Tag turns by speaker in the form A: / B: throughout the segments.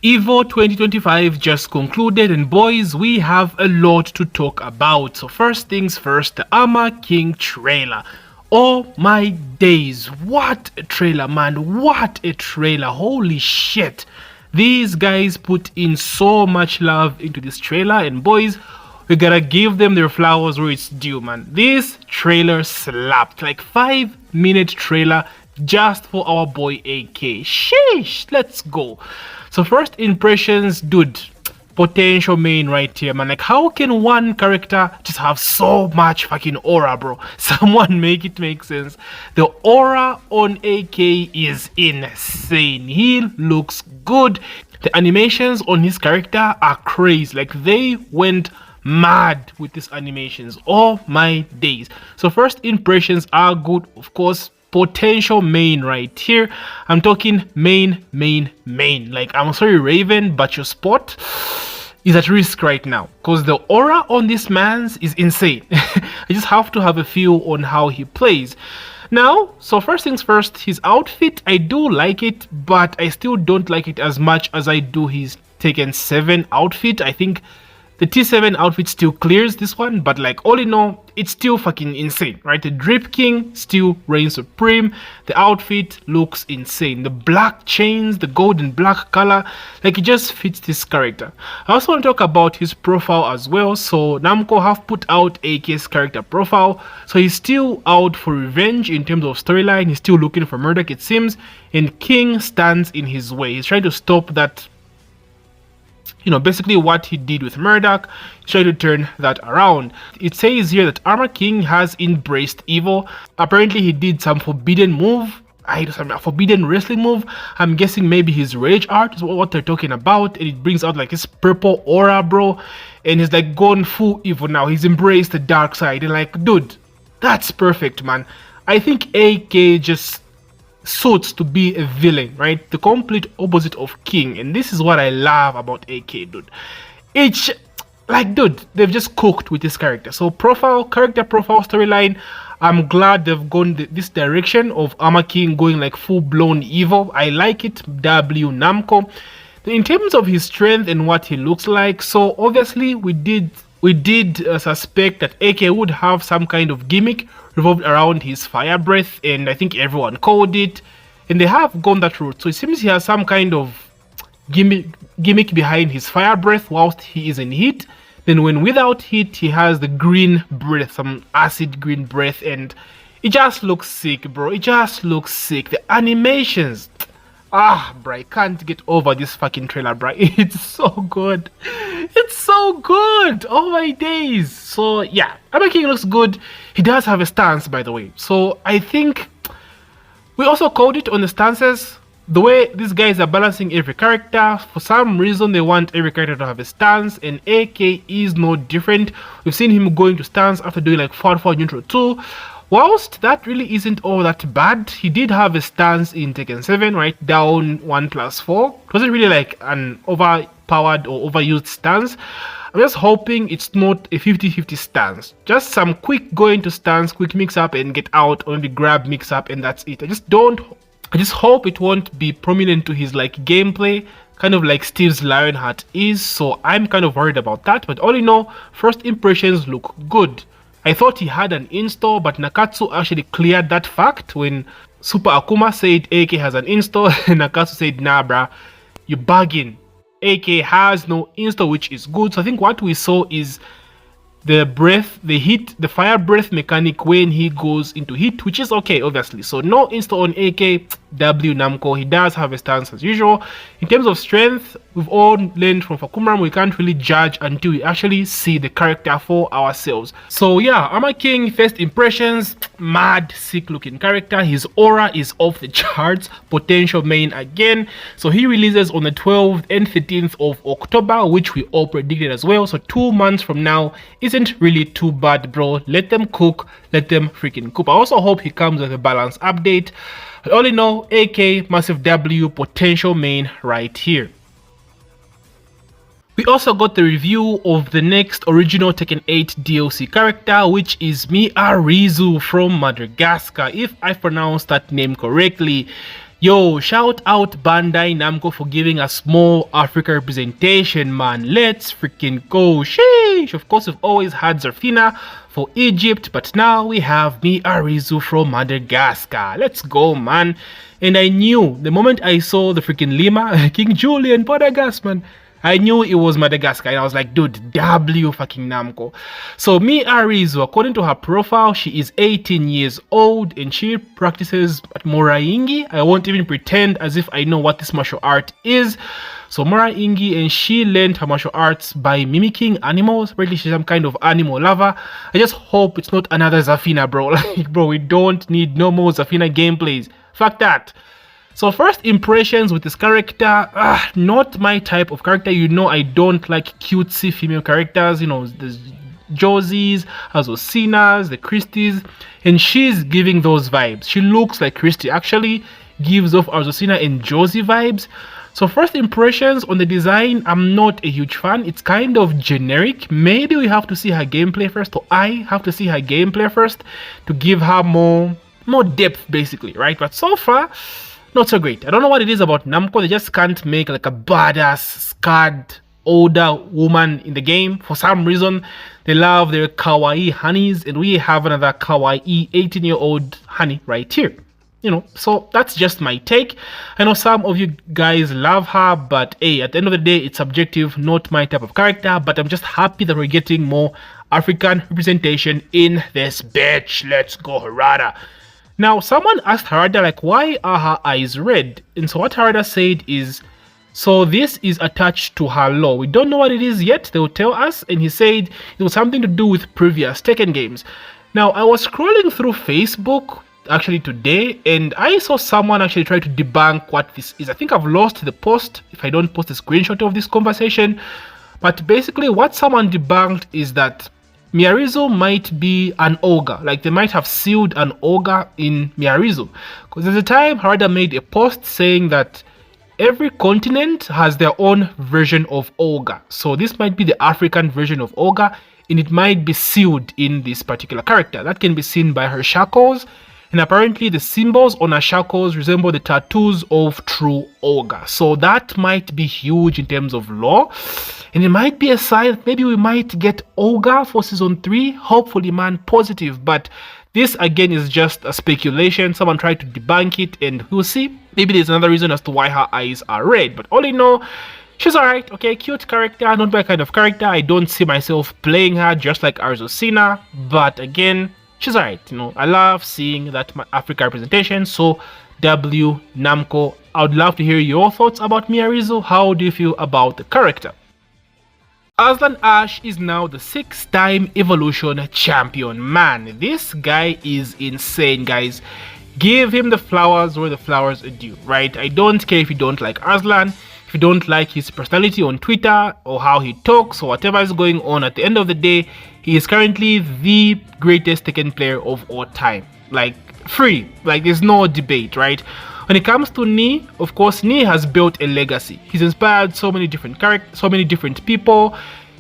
A: EVO 2025 just concluded, and boys, we have a lot to talk about. So first things first, the Armour King trailer. Oh my days, what a trailer, man, what a trailer, holy shit. These guys put in so much love into this trailer, and boys, we gotta give them their flowers where it's due, man. This trailer slapped, like 5-minute trailer just for our boy AK. Sheesh, let's go. So first impressions, dude, potential main right here, man. Like, how can one character just have so much fucking aura, bro? Someone make it make sense. The aura on AK is insane. He looks good. The animations on his character are crazy. Like, they went mad with these animations. Oh my days. So first impressions are good, of course. Potential main right here. I'm talking main. Like, I'm sorry Raven, but your spot is at risk right now because the aura on this man's is insane. I just have to have a feel on how he plays now. So first things first, his outfit, I do like it, but I still don't like it as much as I do his Tekken 7 outfit. I think the T7 outfit still clears this one, but like, all in all, it's still fucking insane, right? The Drip King still reigns supreme. The outfit looks insane. The black chains, the gold and black color, like, it just fits this character. I also want to talk about his profile as well. So Namco have put out AK's character profile. So he's still out for revenge in terms of storyline. He's still looking for Murdoch, it seems, and King stands in his way. He's trying to stop that, you know, basically what he did with Murdoch, try to turn that around. It says here that Armour King has embraced evil. Apparently he did some forbidden move, a forbidden wrestling move. I'm guessing maybe his rage art is what they're talking about, and it brings out like this purple aura, bro, and he's like gone full evil now. He's embraced the dark side, and like, dude, that's perfect, man. I think AK just suits to be a villain, right? The complete opposite of King, and this is what I love about AK, dude. It's like, dude, they've just cooked with this character. So character profile, storyline, I'm glad they've gone this direction of Armour King going like full-blown evil. I like it. W Namco. In terms of his strength and what he looks like, so obviously we did suspect that AK would have some kind of gimmick revolved around his fire breath, and I think everyone called it, and they have gone that route. So it seems he has some kind of gimmick behind his fire breath whilst he is in heat. Then when without heat, he has the green breath, some acid green breath, and it just looks sick, bro. It just looks sick. The animations, bro, I can't get over this fucking trailer, bro. It's so good. It's so good. Oh my days. So yeah, Armour King looks good. He does have a stance, by the way. So I think we also called it on the stances. The way these guys are balancing every character, for some reason they want every character to have a stance, and AK is no different. We've seen him going to stance after doing like forward neutral 2. Whilst that really isn't all that bad, he did have a stance in Tekken 7, right? Down 1+4. It wasn't really like an overpowered or overused stance. I'm just hoping it's not a 50-50 stance. Just some quick go into stance, quick mix up and get out, or maybe grab mix up, and that's it. I just hope it won't be prominent to his like gameplay, kind of like Steve's Lionheart is. So I'm kind of worried about that. But all in all, first impressions look good. I thought he had an install, but Nakatsu actually cleared that fact when Super Akuma said AK has an install, and Nakatsu said, nah bruh, you're bugging. AK has no install, which is good. So I think what we saw is the breath, the heat, the fire breath mechanic when he goes into heat, which is okay, obviously. So no install on AK. W Namco, he does have a stance as usual. In terms of strength, we've all learned from Fakumaram, we can't really judge until we actually see the character for ourselves. So yeah, Armour King, first impressions, mad sick looking character. His aura is off the charts. Potential main again. So he releases on the 12th and 13th of October, which we all predicted as well. So 2 months from now isn't really too bad, bro. Let them cook, let them freaking cook. I also hope he comes with a balance update. But all in all, AK, massive W, potential main right here. We also got the review of the next original Tekken 8 DLC character, which is Miary Zo from Madagascar, if I pronounced that name correctly. Yo, shout out Bandai Namco for giving us more Africa representation, man. Let's freaking go. Sheesh. Of course, we've always had Zerfina for Egypt, but now we have Miary Zo from Madagascar. Let's go, man. And I knew the moment I saw the freaking Lima, King Julian, Madagascar, man. I knew it was Madagascar, and I was like, dude, W fucking Namco. So Miary Zo, according to her profile, she is 18 years old and she practices at Moraingi. I won't even pretend as if I know what this martial art is. So Moraingi, and she learned her martial arts by mimicking animals. Apparently she's some kind of animal lover. I just hope it's not another Zerfina, bro. Like, bro, we don't need no more Zerfina gameplays. Fuck that. So first impressions with this character, not my type of character. You know, I don't like cutesy female characters. You know, the Josies, Azosinas, the Christies, and she's giving those vibes. She looks like Christy, actually gives off Azosina and Josie vibes. So first impressions on the design, I'm not a huge fan. It's kind of generic. Maybe we have to see her gameplay first, or I have to see her gameplay first to give her more depth, basically, right? But so far, not so great. I don't know what it is about Namco. They just can't make like a badass, scarred, older woman in the game. For some reason, they love their kawaii honeys, and we have another kawaii 18-year-old honey right here. You know, so that's just my take. I know some of you guys love her, but hey, at the end of the day, it's subjective, not my type of character. But I'm just happy that we're getting more African representation in this bitch. Let's go, Harada. Now, someone asked Harada, like, why are her eyes red? And so what Harada said is, so this is attached to her lore. We don't know what it is yet. They will tell us. And he said it was something to do with previous Tekken games. Now, I was scrolling through Facebook actually today, and I saw someone actually try to debunk what this is. I think I've lost the post if I don't post a screenshot of this conversation. But basically, what someone debunked is that Miary Zo might be an ogre, like they might have sealed an ogre in Miary Zo. Because there's a time Harada made a post saying that every continent has their own version of ogre. So this might be the African version of ogre, and it might be sealed in this particular character. That can be seen by her shackles, and apparently the symbols on her shackles resemble the tattoos of true ogre. So that might be huge in terms of lore. And it might be a sign that maybe we might get ogre for season 3. Hopefully, man, positive. But this again is just a speculation. Someone tried to debunk it, and we'll see. Maybe there's another reason as to why her eyes are red. But all in all, she's alright. Okay, cute character, not my kind of character. I don't see myself playing her just like Azosina. But again, she's alright. You know, I love seeing that Africa representation. So W Namco, I would love to hear your thoughts about Miary Zo. How do you feel about the character? Arslan Ash is now the 6-time Evolution champion. Man, this guy is insane, guys. Give him the flowers where the flowers are due, right? I don't care if you don't like Arslan, if you don't like his personality on Twitter or how he talks or whatever is going on. At the end of the day, he is currently the greatest Tekken player of all time. Like, free. Like, there's no debate, right? When it comes to Ni, of course, Ni has built a legacy. He's inspired so many different characters, so many different people.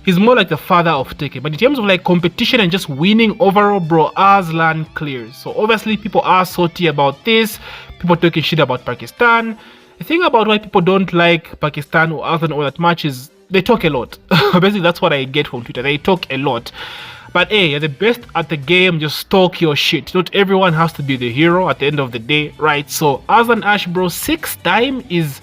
A: He's more like the father of Tekken. But in terms of like competition and just winning overall, bro, Arslan clears. So obviously people are salty about this. People talking shit about Pakistan. The thing about why people don't like Pakistan or Arslan all that much is they talk a lot. Basically, that's what I get from Twitter. They talk a lot. But hey, you're the best at the game, just talk your shit. Not everyone has to be the hero at the end of the day, right? So Arslan Ash, bro, 6-time is...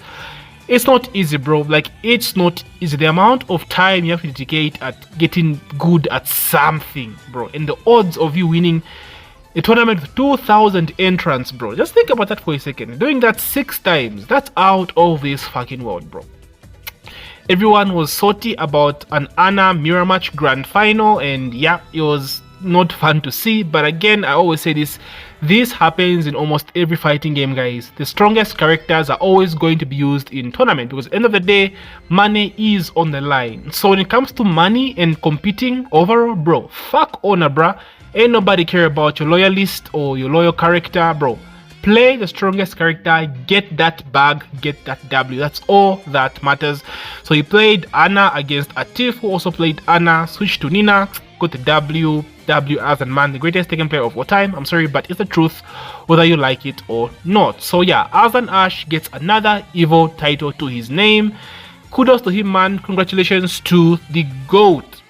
A: It's not easy, bro. Like, it's not easy. The amount of time you have to dedicate at getting good at something, bro. And the odds of you winning a tournament with 2,000 entrants, bro. Just think about that for a second. Doing that 6 times, that's out of this fucking world, bro. Everyone was salty about an Anna mirror match grand final, and yeah, it was not fun to see. But again, I always say this happens in almost every fighting game, guys. The strongest characters are always going to be used in tournament because at the end of the day, money is on the line. So when it comes to money and competing overall, bro, fuck honor, bruh. Ain't nobody care about your loyalist or your loyal character, bro. Play the strongest character, get that bag, get that W. That's all that matters. So he played Anna against Atif, who also played Anna, switched to Nina. got the W Arslan Man, the greatest Tekken player of all time. I'm sorry, but it's the truth, whether you like it or not. So yeah, Arslan Ash gets another EVO title to his name. Kudos to him, man. Congratulations to the GOAT.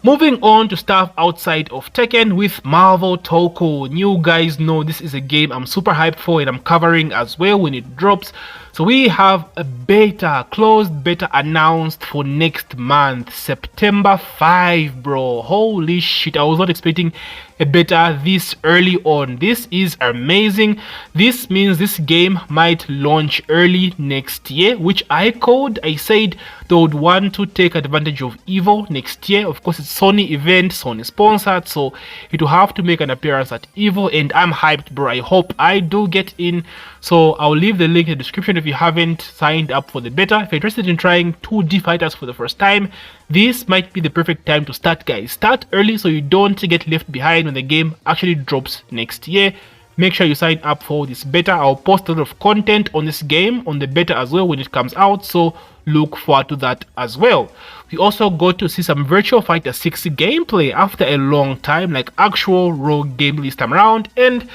A: Moving on to stuff outside of Tekken with Marvel Toko. You guys know this is a game I'm super hyped for and I'm covering as well when it drops. So we have a beta, closed beta announced for next month, September 5, bro. Holy shit, I was not expecting a beta this early on. This is amazing. This means this game might launch early next year, which I called. I said they would want to take advantage of EVO next year. Of course, it's Sony event, Sony sponsored, so it will have to make an appearance at EVO, and I'm hyped, bro. I hope I do get in. So I'll leave the link in the description if you haven't signed up for the beta. If you're interested in trying 2D fighters for the first time, this might be the perfect time to start, guys. Start early so you don't get left behind when the game actually drops next year. Make sure you sign up for this beta. I'll post a lot of content on this game on the beta as well when it comes out, so look forward to that as well. We also got to see some Virtua Fighter 6 gameplay after a long time, like actual raw gameplay this time around, and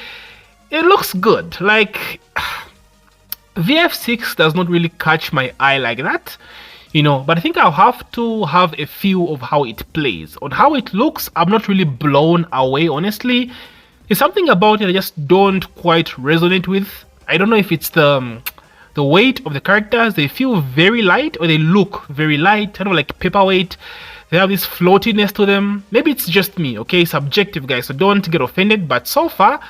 A: it looks good. Like, VF6 does not really catch my eye like that, you know, but I think I'll have to have a feel of how it plays. On how it looks, I'm not really blown away, honestly. There's something about it I just don't quite resonate with. I don't know if it's the weight of the characters. They feel very light, or they look very light, kind of like paperweight. They have this floatiness to them. Maybe it's just me, okay? Subjective, guys, so don't get offended, but so far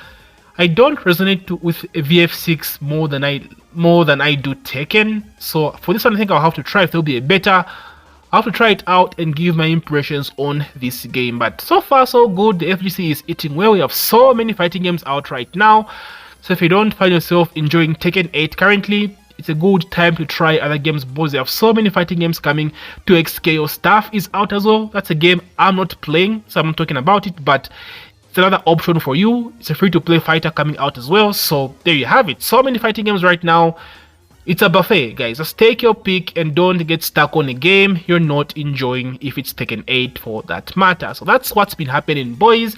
A: I don't resonate with VF6 more than I do Tekken. So for this one, I think I'll have to try if there'll be a beta. I'll have to try it out and give my impressions on this game. But so far so good. The FGC is eating well. We have so many fighting games out right now. So if you don't find yourself enjoying Tekken 8 currently, it's a good time to try other games, because they have so many fighting games coming. 2XKO stuff is out as well. That's a game I'm not playing, so I'm not talking about it, but it's another option for you. It's a free-to-play fighter coming out as well. So there you have it. So many fighting games right now. It's a buffet, guys. Just take your pick and don't get stuck on a game you're not enjoying, if it's Tekken 8 for that matter. So that's what's been happening, boys.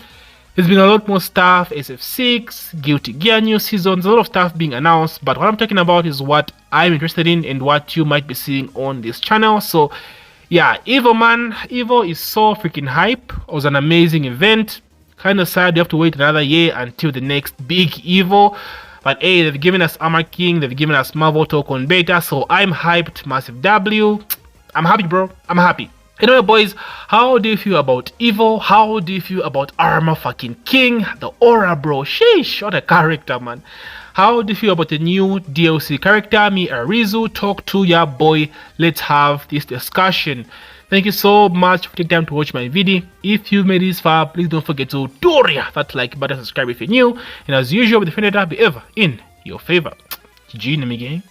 A: There's been a lot more stuff, SF6, Guilty Gear new seasons, a lot of stuff being announced, but what I'm talking about is what I'm interested in and what you might be seeing on this channel. So yeah, EVO, man. EVO is so freaking hype. It was an amazing event. Kind of sad you have to wait another year until the next big EVO. But hey, they've given us Armor King, they've given us Marvel Token Beta, so I'm hyped. Massive W. I'm happy, bro. I'm happy. Anyway, boys, how do you feel about EVO? How do you feel about Armor fucking King? The aura, bro. Sheesh, what a character, man. How do you feel about the new DLC character, Miary Zo? Talk to ya boy. Let's have this discussion. Thank you so much for taking time to watch my video. If you made this far, please don't forget to do that like button, subscribe if you're new, and as usual, with the defender be ever in your favor. GG, enemy gang.